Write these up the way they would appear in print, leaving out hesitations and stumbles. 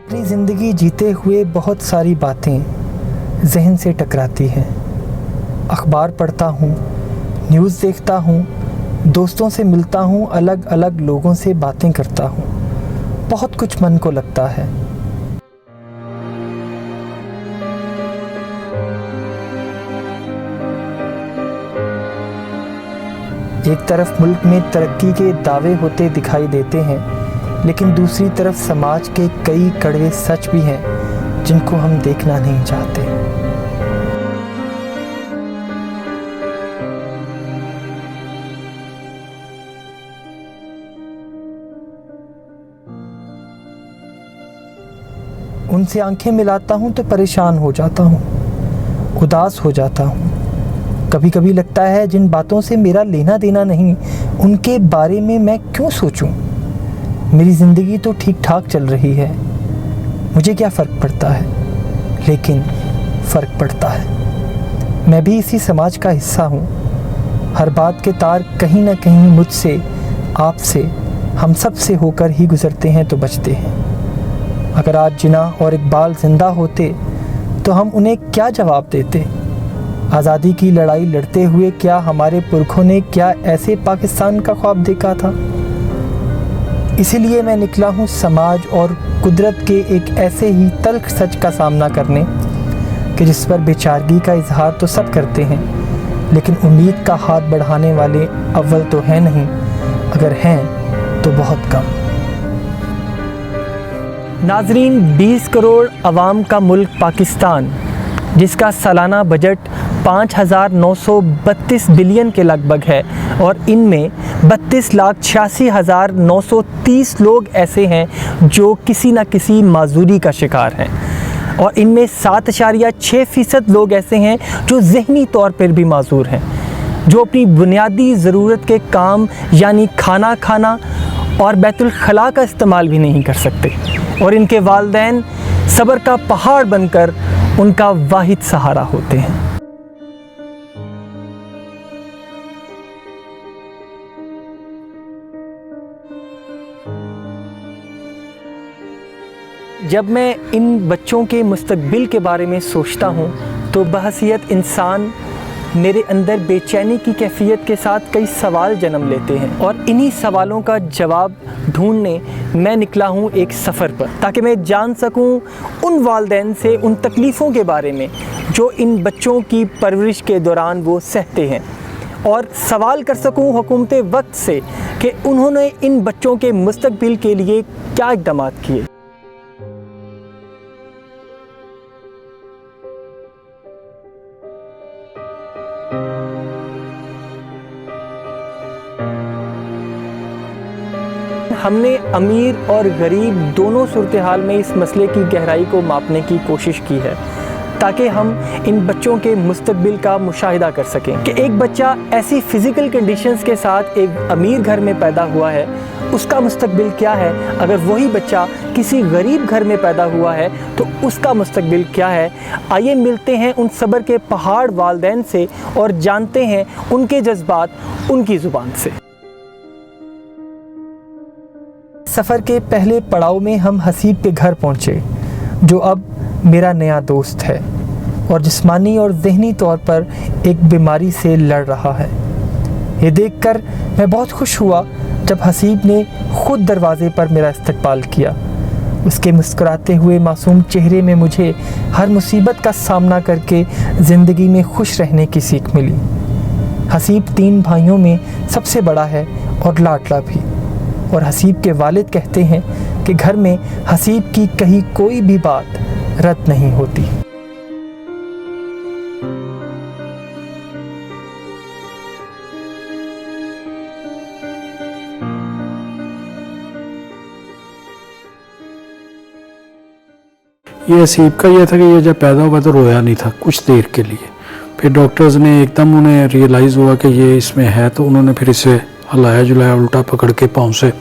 अपनी ज़िंदगी जीते हुए बहुत सारी बातें जहन से टकराती हैं। अखबार पढ़ता हूँ, न्यूज़ देखता हूँ, दोस्तों से मिलता हूँ, अलग अलग लोगों से बातें करता हूँ। बहुत कुछ मन को लगता है। एक तरफ मुल्क में तरक्की के दावे होते दिखाई देते हैं, लेकिन दूसरी तरफ समाज के कई कड़वे सच भी हैं जिनको हम देखना नहीं चाहते। उनसे आंखें मिलाता हूँ तो परेशान हो जाता हूँ, उदास हो जाता हूँ। कभी कभी लगता है जिन बातों से मेरा लेना देना नहीं, उनके बारे में मैं क्यों सोचूं? मेरी ज़िंदगी तो ठीक ठाक चल रही है, मुझे क्या फ़र्क पड़ता है? लेकिन फ़र्क पड़ता है। मैं भी इसी समाज का हिस्सा हूँ। हर बात के तार कहीं ना कहीं मुझसे, आपसे, हम सब से होकर ही गुज़रते हैं तो बचते हैं। अगर आज जिन्ना और इकबाल ज़िंदा होते तो हम उन्हें क्या जवाब देते? आज़ादी की लड़ाई लड़ते हुए क्या हमारे पुरखों ने क्या ऐसे पाकिस्तान का ख्वाब देखा था? इसीलिए मैं निकला हूँ समाज और कुदरत के एक ऐसे ही तल्ख सच का सामना करने कि जिस पर बेचारगी का इजहार तो सब करते हैं, लेकिन उम्मीद का हाथ बढ़ाने वाले अव्वल तो हैं नहीं, अगर हैं तो बहुत कम। नाजरीन, 20 करोड़ आवाम का मुल्क पाकिस्तान, जिसका सालाना बजट 5,932 बिलियन के लगभग है और इनमें 32,86,930 लोग ऐसे हैं जो किसी न किसी माजूरी का शिकार हैं और इनमें 7.6% लोग ऐसे हैं जो ज़हनी तौर पर भी माजूर हैं, जो अपनी बुनियादी ज़रूरत के काम यानी खाना खाना और बैतुल खला का इस्तेमाल भी नहीं कर सकते और इनके वालिदैन सब्र का पहाड़ बनकर उनका वाहिद सहारा होते हैं। जब मैं इन बच्चों के मुस्तकबिल के बारे में सोचता हूँ तो बहसीयत इंसान मेरे अंदर बेचैनी की कैफियत के साथ कई सवाल जन्म लेते हैं और इन्हीं सवालों का जवाब ढूंढने मैं निकला हूँ एक सफ़र पर, ताकि मैं जान सकूँ उन वालिदैन से उन तकलीफ़ों के बारे में जो इन बच्चों की परवरिश के दौरान वो सहते हैं और सवाल कर सकूँ हुकूमत वक्त से कि उन्होंने इन बच्चों के मुस्तकबिल के लिए क्या इक़दाम किए। हमने अमीर और गरीब दोनों सूरत हाल में इस मसले की गहराई को मापने की कोशिश की है ताकि हम इन बच्चों के मुस्तकबिल का मुशाहिदा कर सकें कि एक बच्चा ऐसी फ़िज़िकल कंडीशंस के साथ एक अमीर घर में पैदा हुआ है, उसका मुस्तकबिल क्या है। अगर वही बच्चा किसी गरीब घर में पैदा हुआ है तो उसका मुस्तकबिल क्या है। आइए मिलते हैं उन सब्र के पहाड़ वालिदैन से और जानते हैं उनके जज्बात उनकी ज़ुबान से। सफ़र के पहले पड़ाव में हम हसीब के घर पहुँचे, जो अब मेरा नया दोस्त है और जिस्मानी और ज़हनी तौर पर एक बीमारी से लड़ रहा है। ये देखकर मैं बहुत खुश हुआ जब हसीब ने ख़ुद दरवाज़े पर मेरा इस्तकबाल किया। उसके मुस्कुराते हुए मासूम चेहरे में मुझे हर मुसीबत का सामना करके ज़िंदगी में खुश रहने की सीख मिली। हसीब 3 भाइयों में सबसे बड़ा है और लाडला भी, और हसीब के वालिद कहते हैं कि घर में हसीब की कही कोई भी बात रद्द नहीं होती। ये हसीब का ये था कि ये जब पैदा हुआ तो रोया नहीं था कुछ देर के लिए, फिर डॉक्टर्स ने एकदम उन्हें रियलाइज़ हुआ कि ये इसमें है तो उन्होंने फिर इसे हलाया जुलाया, उल्टा पकड़ के पाँव से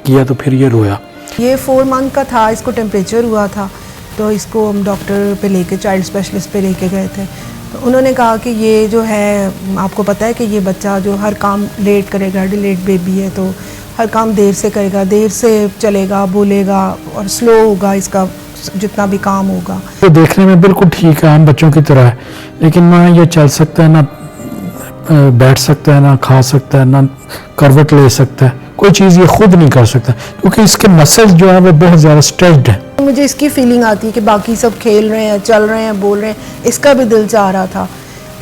किया तो फिर ये रोया। ये 4 मंथ का था, इसको टेम्परेचर हुआ था तो इसको हम डॉक्टर पे लेके, चाइल्ड स्पेशलिस्ट पे लेके गए थे। तो उन्होंने कहा कि ये जो है, आपको पता है कि ये बच्चा जो हर काम लेट करेगा, डिलेड बेबी है तो हर काम देर से करेगा, देर से चलेगा, बोलेगा और स्लो होगा इसका जितना भी काम होगा। तो देखने में बिल्कुल ठीक है, हम बच्चों की तरह है, लेकिन ना ये चल सकता है, ना बैठ सकता है, ना खा सकता है, ना करवट ले सकता है, कोई चीज़ ये खुद नहीं कर सकता क्योंकि इसके मसल्स जो है वो बहुत ज़्यादा स्ट्रेच्ड है। मुझे इसकी फीलिंग आती है कि बाकी सब खेल रहे हैं, चल रहे हैं, बोल रहे हैं, इसका भी दिल चाह रहा था।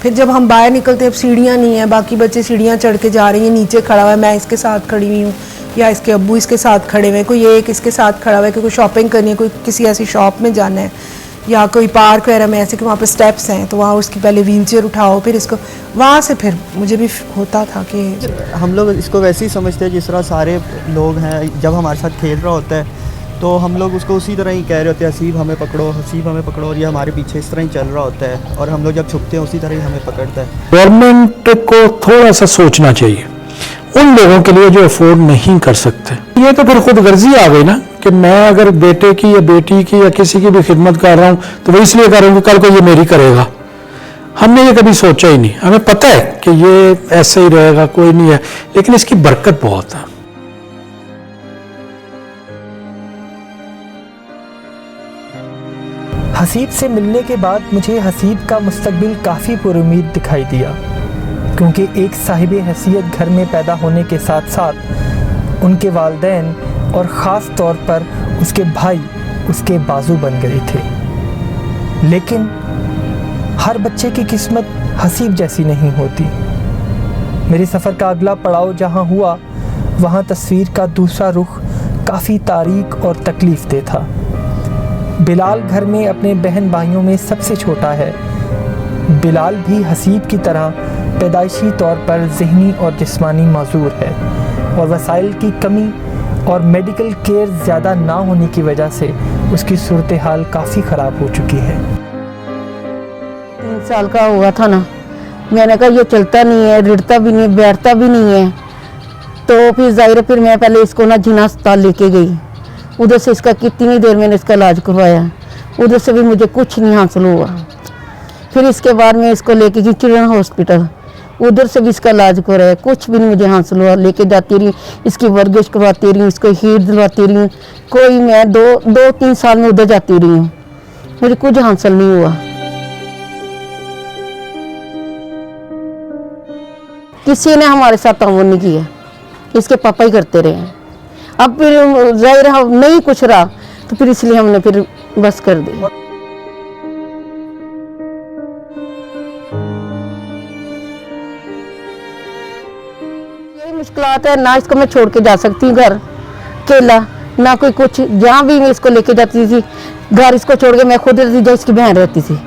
फिर जब हम बाहर निकलते, अब सीढ़ियाँ नहीं है, बाकी बच्चे सीढ़ियाँ चढ़ के जा रही हैं, नीचे खड़ा हुआ है, मैं इसके साथ खड़ी हुई हूँ या इसके अब्बू इसके साथ खड़े हुए हैं, कोई एक इसके साथ खड़ा हुआ है कि कोई शॉपिंग करनी है, कोई किसी ऐसी शॉप में जाना है या कोई पार्क वगैरह में, ऐसे कि वहाँ पे स्टेप्स हैं तो वहाँ उसकी पहले व्हील चेयर उठाओ, फिर इसको वहाँ से फिर मुझे भी होता था कि हम लोग इसको वैसे ही समझते हैं जिस तरह सारे लोग हैं, जब हमारे साथ खेल रहा होता है तो हम लोग उसको उसी तरह ही कह रहे होते हैं, हसीब हमें पकड़ो, हसीब हमें पकड़ो, और ये हमारे पीछे इस तरह ही चल रहा होता है और हम लोग जब छुपते हैं उसी तरह ही हमें पकड़ता है। गवर्नमेंट को थोड़ा सा सोचना चाहिए उन लोगों के लिए जो अफोर्ड नहीं कर सकते। ये तो फिर खुद गर्जी आ गई ना कि मैं अगर बेटे की या बेटी की या किसी की भी खिदमत कर रहा हूँ तो वो इसलिए कर रहा हूँ कि कल को ये मेरी करेगा। हमने ये कभी सोचा ही नहीं, हमें पता है कि ये ऐसे ही रहेगा, कोई नहीं है, लेकिन इसकी बरकत बहुत है। हसीब से मिलने के बाद मुझे हसीब का मुस्तकबिल काफ़ी पुरुमीद दिखाई दिया, क्योंकि एक साहिब हैसियत घर में पैदा होने के साथ साथ उनके वालिदैन और ख़ास तौर पर उसके भाई उसके बाजू बन गए थे। लेकिन हर बच्चे की किस्मत हसीब जैसी नहीं होती। मेरे सफ़र का अगला पड़ाव जहाँ हुआ वहाँ तस्वीर का दूसरा रुख काफ़ी तारीक और तकलीफ़ दे था। बिलाल घर में अपने बहन भाइयों में सबसे छोटा है। बिलाल भी हसीब की तरह पैदाइशी तौर पर ज़हनी और जिस्मानी माजूर है और वसाइल की कमी और मेडिकल केयर ज़्यादा ना होने की वजह से उसकी सूरत हाल काफ़ी ख़राब हो चुकी है। 3 साल का हुआ था ना, मैंने कहा ये चलता नहीं है, रिड़ता भी नहीं, बैठता भी नहीं है, तो फिर जाहिर फिर मैं पहले इसको ना जिना अस्पताल लेके गई। उधर से इसका कितनी देर मैंने इसका इलाज करवाया, उधर से भी मुझे कुछ नहीं हासिल हुआ। फिर इसके बाद मैं इसको लेके गई चिल्ड्रन हॉस्पिटल, उधर से भी इसका इलाज करवाया, कुछ भी नहीं मुझे हासिल हुआ। लेके जाती रही, इसकी वर्जिश करवाती रही, इसको हीट दिलवाती रही, कोई मैं 2-3 साल में उधर जाती रही हूँ, मुझे कुछ हासिल नहीं हुआ। किसी ने हमारे साथ ताउन नहीं किया, इसके पापा ही करते रहे। अब फिर जाहिर नहीं कुछ रहा तो फिर इसलिए हमने फिर बस कर दी। यही मुश्किलात है, ना इसको मैं छोड़ के जा सकती हूँ घर अकेला, ना कोई कुछ। जहाँ भी मैं इसको लेके जाती थी घर, इसको छोड़ के मैं खुद रहती थी, इसकी बहन रहती थी।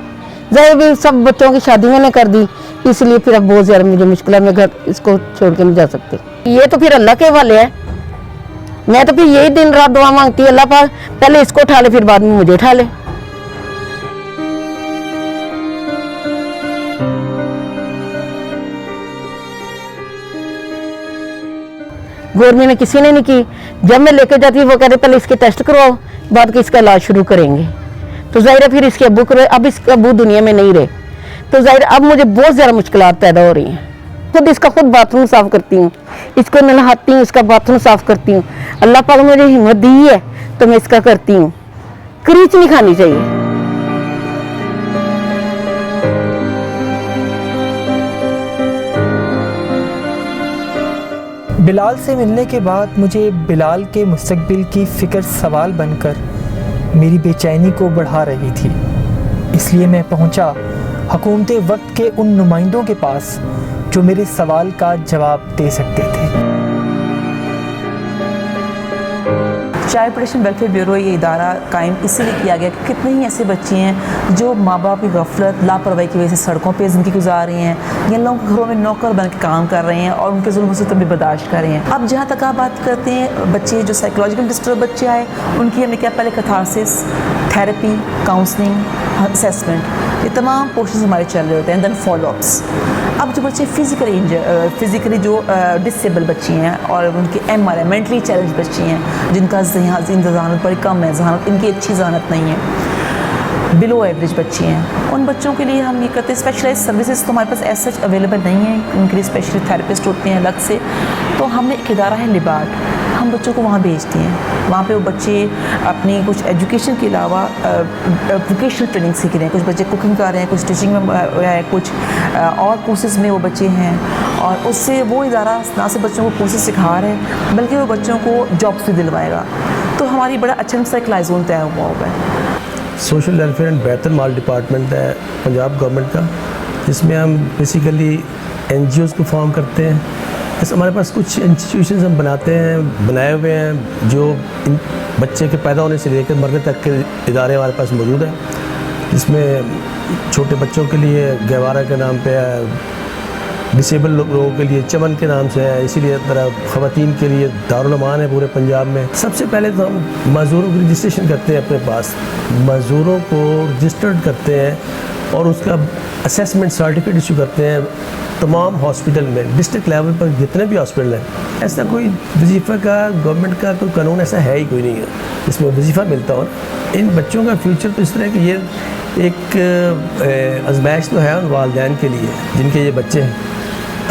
जाहिर भी सब बच्चों की शादी मैंने कर दी, इसलिए फिर अब बहुत ज़्यादा मुझे मुश्किल है, मैं घर इसको छोड़ के नहीं जा सकती। ये तो फिर अल्लाह के हवाले है, मैं तो फिर यही दिन रात दुआ मांगती है, अल्लाह पाक पहले इसको उठा ले फिर बाद में मुझे उठा ले। गवर्नमेंट ने किसी ने नहीं की। जब मैं लेके जाती वो कहते पहले इसके टेस्ट करवाओ, बाद के इसका इलाज शुरू करेंगे। तो जाहिर है फिर इसके अब्बू करे, अब इसके अब्बू दुनिया में नहीं रहे, तो जाहिर अब मुझे बहुत ज़्यादा मुश्किलात पैदा हो रही हैं। खुद इसका खुद बाथरूम साफ करती हूँ, इसको नहलाती हूँ, इसका बाथरूम साफ करती हूँ। अल्लाह पाक मुझे हिम्मत दी है तो मैं इसका करती हूँ। क्रीच नहीं खानी चाहिए। बिलाल से मिलने के बाद मुझे बिलाल के मुस्तकबिल की फ़िक्र सवाल बनकर मेरी बेचैनी को बढ़ा रही थी। इसलिए मैं पहुंचा हुकूमत वक्त के उन नुमाइंदों के पास जो मेरे सवाल का जवाब दे सकते थे। चाइल्ड प्रोटेक्शन वेलफेयर ब्यूरो ये इदारा कायम इसलिए किया गया कि कितने ही ऐसे बच्चे हैं जो माँ बाप की गफलत लापरवाही की वजह से सड़कों पे ज़िंदगी गुजार रही हैं या लोगों के घरों में नौकर बन के काम कर रहे हैं और उनके जुल्म सितम भी बर्दाश्त कर रहे हैं। अब जहाँ तक आप बात करते हैं बच्चे जो साइकोलॉजिकल डिस्टर्ब बच्चे आए उनकी हमने क्या पहले कैथारसिस, थेरेपी, काउंसलिंग, असेसमेंट, ये तमाम पोर्शंस हमारे चल रहे होते हैं, देन फॉलोअप्स। अब जो बच्चे फिज़िकली जो डिसेबल बच्ची हैं और उनकी MRI मेंटली चैलेंज बच्ची हैं जिनका जहानत बड़ी कम है, जहानत इनकी अच्छी जहानत नहीं है, बिलो एवरेज बच्चे हैं, उन बच्चों के लिए हम ये करते हैं स्पेशलाइज सर्विसेज तो हमारे पास एज सच अवेलेबल नहीं है, उनके लिए स्पेशली थेरेपिस्ट होते हैं अलग से। तो हमने एक इदारा है लिबार्ट, हम बच्चों को वहाँ भेजते हैं। वहाँ पे वो बच्चे अपनी कुछ एजुकेशन के अलावा वोकेशनल ट्रेनिंग सीख रहे हैं, कुछ बच्चे कुकिंग कर रहे हैं, कुछ स्टिचिंग में कुछ और कोर्सेज़ में वो बच्चे हैं। और उससे वो इदारा ना सिर्फ बच्चों को कोर्सेज सिखा रहे हैं बल्कि वो बच्चों को जॉब्स भी दिलवाएगा। तो हमारी बड़ा अच्छा सा एक लाइजोन तय हुआ है। Social welfare and Betul mall department है पंजाब गवर्नमेंट का, जिसमें हम बेसिकली NGOs को फॉर्म करते हैं। जैसे हमारे पास कुछ इंस्टीट्यूशंस हम बनाए हुए हैं जो इन बच्चे के पैदा होने से लेकर मरने तक के इदारे हमारे पास मौजूद हैं, जिसमें छोटे बच्चों के लिए गहवारा के नाम पे है, डिसेबल लोगों के लिए चमन के नाम से है, इसीलिए तरह ख़वातीन के लिए दारुल अमान है पूरे पंजाब में। सबसे पहले तो हम मज़दूरों की रजिस्ट्रेशन करते हैं, अपने पास मज़दूरों को रजिस्टर्ड करते हैं और उसका असेसमेंट सर्टिफिकेट इशू करते हैं तमाम हॉस्पिटल में, डिस्ट्रिक्ट लेवल पर जितने भी हॉस्पिटल हैं। ऐसा कोई वजीफ़ा का गवर्नमेंट का कोई कानून ऐसा है ही कोई नहीं है जिसमें वजीफ़ा मिलता हो। इन बच्चों का फ्यूचर तो इस तरह कि ये एक आजमाइश तो है उन वालिदैन के लिए जिनके ये बच्चे हैं।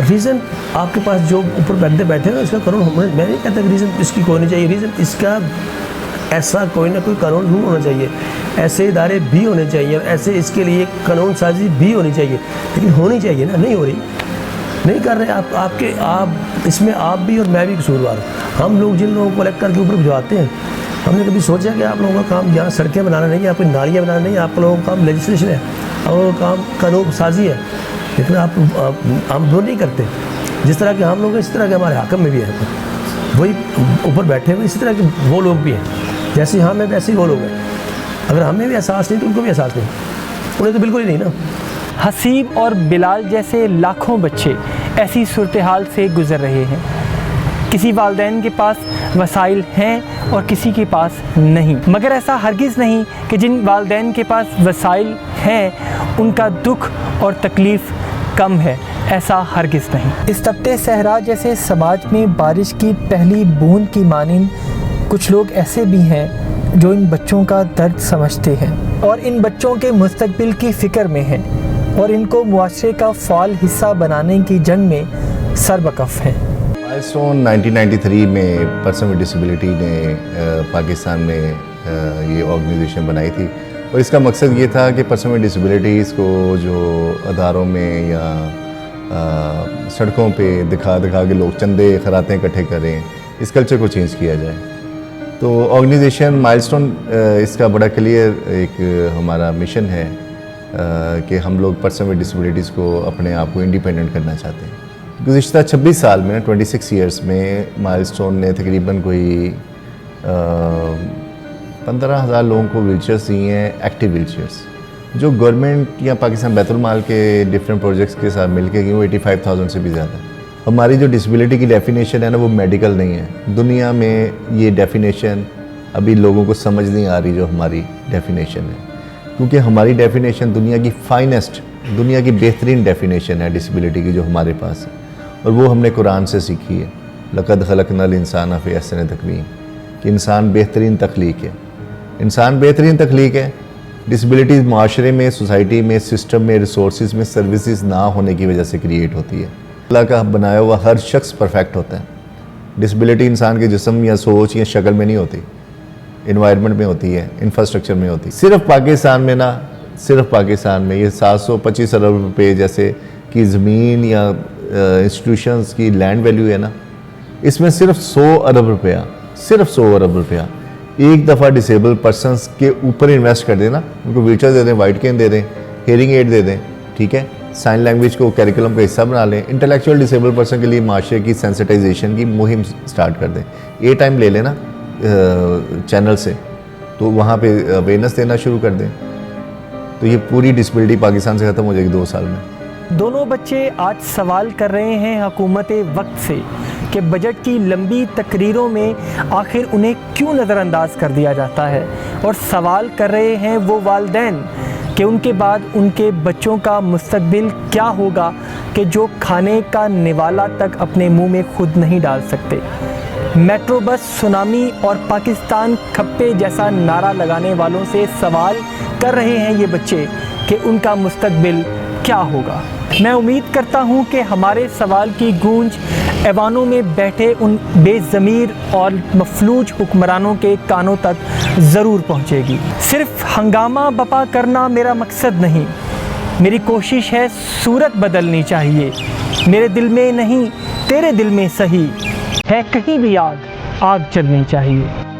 रीज़न आपके पास जो ऊपर बंदे बैठे हैं ना, इसका कानून मैं नहीं कहता कि रीज़न इसकी कोई नहीं चाहिए, रीज़न इसका ऐसा कोई ना कोई कानून जरूर होना चाहिए, ऐसे इदारे भी होने चाहिए, ऐसे इसके लिए कानून साजी भी होनी चाहिए, लेकिन होनी चाहिए ना, नहीं हो रही, नहीं कर रहे आप इसमें आप भी और मैं भी कसूरवार हूँ। हम लोग जिन लोगों को कलेक्टर के ऊपर भिजवाते हैं, हमने कभी सोचा कि आप लोगों का काम यहाँ सड़कें बनाना नहीं है, आपकी नालियाँ बनाना नहीं है, आप लोगों का काम लेजिस्लेशन है, आप लोगों का काम कानून साजी है, लेकिन हम वो नहीं करते। जिस तरह के हम लोग हैं इस तरह के हमारे हाकम में भी है, वही ऊपर बैठे हुए इसी तरह के वो लोग भी हैं, जैसे हम हैं वैसे ही वो लोग हैं। अगर हमें भी एहसास नहीं तो उनको भी एहसास नहीं, उन्हें तो बिल्कुल ही नहीं ना। हसीब और बिलाल जैसे लाखों बच्चे ऐसी सूरत हाल से गुज़र रहे हैं। किसी वालिदैन के पास वसाइल हैं और किसी के पास नहीं, मगर ऐसा हरगिज़ नहीं कि जिन वालिदैन के पास वसाइल हैं उनका दुख और तकलीफ़ कम है, ऐसा हरगिज़ नहीं। इस तपते सहरा जैसे समाज में बारिश की पहली बूंद की मानिंद कुछ लोग ऐसे भी हैं जो इन बच्चों का दर्द समझते हैं और इन बच्चों के मुस्तकबिल की फ़िक्र में हैं और इनको मुआशरे का फ़ाल हिस्सा बनाने की जंग में सरबकफ़ हैं। माइलस्टोन 1993 में पर्सन विद डिसेबिलिटी ने पाकिस्तान में ये ऑर्गेनाइजेशन बनाई थी और इसका मकसद ये था कि पर्सन विद डिसेबिलिटीज़ को जो अदारों में या सड़कों पे दिखा के लोग चंदे खरातें इकट्ठे करें, इस कल्चर को चेंज किया जाए। तो ऑर्गेनाइजेशन माइलस्टोन इसका बड़ा क्लियर एक हमारा मिशन है कि हम लोग पर्सन विद डिसेबिलिटीज़ को अपने आप को इंडिपेंडेंट करना चाहते हैं। गुज़िश्ता 26 साल में 26 ईयर्स में माइलस्टोन ने तकरीबन कोई 15,000 लोगों को व्हीलचेयर्स दी हैं, एक्टिव व्हीलचेयर्स, जो गवर्नमेंट या पाकिस्तान बैतुल माल के डिफरेंट प्रोजेक्ट्स के साथ मिलके वो 85,000 से भी ज़्यादा है। हमारी जो डिसेबिलिटी की डेफिनेशन है ना, वो मेडिकल नहीं है। दुनिया में ये डेफिनेशन अभी लोगों को समझ नहीं आ रही जो हमारी डेफिनेशन है, क्योंकि हमारी डेफिनेशन दुनिया की फाइनेस्ट, दुनिया की बेहतरीन डेफिनेशन है डिसेबिलिटी की जो हमारे पास है, और वो हमने कुरान से सीखी है। लक़द ख़लक़नल इंसान फ़ी अहसन तक़वीम, कि इंसान बेहतरीन तख्लीक है, इंसान बेहतरीन तख्लीक है। डिसेबिलिटीज़ माशरे में, सोसाइटी में, सिस्टम में, रिसोर्सेज में सर्विसेज ना होने की वजह से क्रिएट होती है। अल्लाह का बनाया हुआ हर शख्स परफेक्ट होता है। डिसेबिलिटी इंसान के जिस्म या सोच या शक्ल में नहीं होती, इन्वायरमेंट में होती है, इंफ्रास्ट्रक्चर में होती है। सिर्फ पाकिस्तान में ना, सिर्फ पाकिस्तान में ये 725 अरब रुपये जैसे की ज़मीन या इंस्टीट्यूशंस की लैंड वैल्यू है ना, इसमें सिर्फ 100 अरब रुपया, सिर्फ 100 अरब रुपया एक दफ़ा डिसेबल पर्सनस के ऊपर इन्वेस्ट कर देना, उनको व्हीलचेयर दे दें, वाइट केन दे दें, हियरिंग एड दे दें, ठीक है, साइन लैंग्वेज को करिकुलम का हिस्सा बना लें, इंटेलेक्चुअल डिसेबल पर्सन के लिए माशरे की सेंसिटाइजेशन की मुहिम स्टार्ट कर दें। ये टाइम ले लेना चैनल से, तो वहाँ पे अवेयरनेस देना शुरू कर दें, तो ये पूरी डिसेबिलिटी पाकिस्तान से ख़त्म हो जाएगी 2 साल में। दोनों बच्चे आज सवाल कर रहे हैं हुकूमत वक्त से कि बजट की लंबी तकरीरों में आखिर उन्हें क्यों नज़रअंदाज कर दिया जाता है, और सवाल कर रहे हैं वो वालिदैन कि उनके बाद उनके बच्चों का मुस्तकबिल क्या होगा कि जो खाने का निवाला तक अपने मुंह में खुद नहीं डाल सकते। मेट्रो बस सुनामी और पाकिस्तान खप्पे जैसा नारा लगाने वालों से सवाल कर रहे हैं ये बच्चे कि उनका मुस्तकबिल क्या होगा। मैं उम्मीद करता हूँ कि हमारे सवाल की गूंज ऐवानों में बैठे उन बेज़मीर और मफलूज हुक्मरानों के कानों तक ज़रूर पहुँचेगी। सिर्फ हंगामा बपा करना मेरा मकसद नहीं, मेरी कोशिश है सूरत बदलनी चाहिए। मेरे दिल में नहीं तेरे दिल में सही है कहीं भी आग जलनी चाहिए।